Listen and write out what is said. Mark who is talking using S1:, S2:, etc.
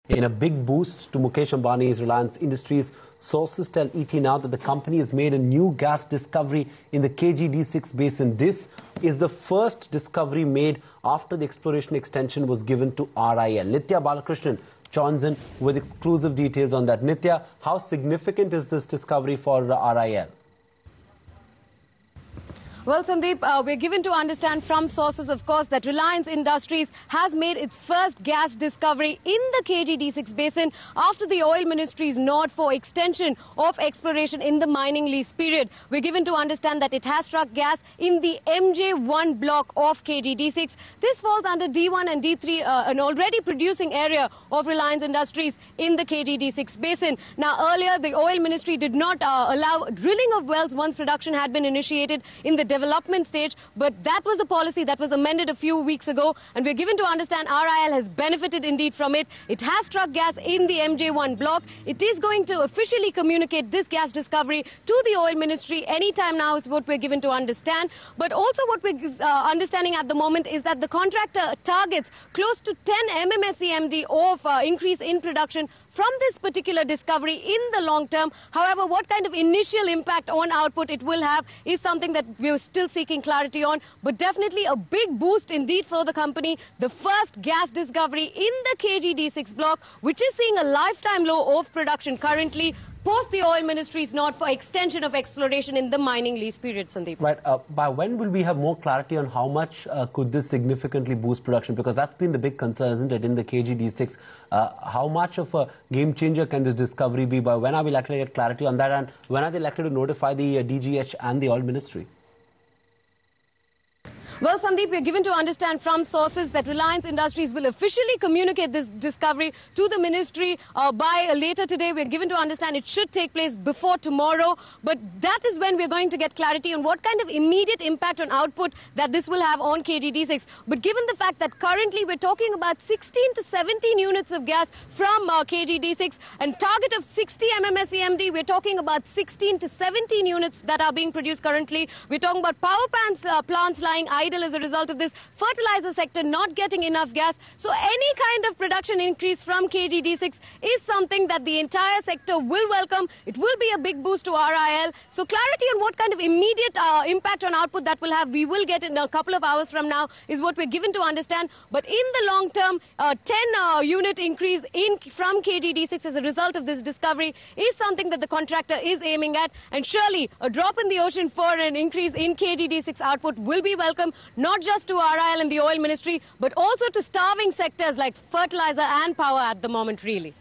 S1: In a big boost to Mukesh Ambani's Reliance Industries, sources tell ET Now that the company has made a new gas discovery in the KG-D6 basin. This is the first discovery made after the exploration extension was given to RIL. Nitya Balakrishnan joins in with exclusive details on that. Nitya, how significant is this discovery for RIL?
S2: Well, Sandeep, we're given to understand from sources, of course, that Reliance Industries has made its first gas discovery in the KG-D6 basin after the Oil Ministry's nod for extension of exploration in the mining lease period. We're given to understand that it has struck gas in the MJ1 block of KG-D6. This falls under D1 and D3, an already producing area of Reliance Industries in the KG-D6 basin. Now, earlier, the Oil Ministry did not allow drilling of wells once production had been initiated in the development stage, but that was the policy that was amended a few weeks ago, and we're given to understand RIL has benefited indeed from it. It has struck gas in the MJ1 block. It is going to officially communicate this gas discovery to the Oil Ministry anytime now is what we're given to understand. But also what we're understanding at the moment is that the contractor targets close to 10 MMSCMD of increase in production from this particular discovery in the long term. However, what kind of initial impact on output it will have is something that we're still seeking clarity on, but definitely a big boost indeed for the company. The first gas discovery in the KG-D6 block, which is seeing a lifetime low of production currently, post the Oil Ministry's nod for extension of exploration in the mining lease period, Sandeep.
S1: Right. By when will we have more clarity on how much could this significantly boost production? Because that's been the big concern, isn't it, in the KG-D6? How much of a game changer can this discovery be? By when are we likely to get clarity on that? And when are they likely to notify the DGH and the Oil Ministry?
S2: Well, Sandeep, we're given to understand from sources that Reliance Industries will officially communicate this discovery to the ministry by later today. We're given to understand it should take place before tomorrow. But that is when we're going to get clarity on what kind of immediate impact on output that this will have on KG-D6. But given the fact that currently we're talking about 16 to 17 units of gas from KG-D6 and target of 60 MMSCMD, we're talking about 16 to 17 units that are being produced currently. We're talking about power plants lying idle as a result of this, fertilizer sector not getting enough gas. So any kind of production increase from KG-D6 is something that the entire sector will welcome. It will be a big boost to RIL. So clarity on what kind of immediate impact on output that will have, we will get in a couple of hours from now, is what we're given to understand. But in the long term, 10 unit increase from KG-D6 as a result of this discovery is something that the contractor is aiming at. And surely a drop in the ocean for an increase in KG-D6 output will be welcome, not just to RIL and the Oil Ministry, but also to starving sectors like fertilizer and power at the moment, really.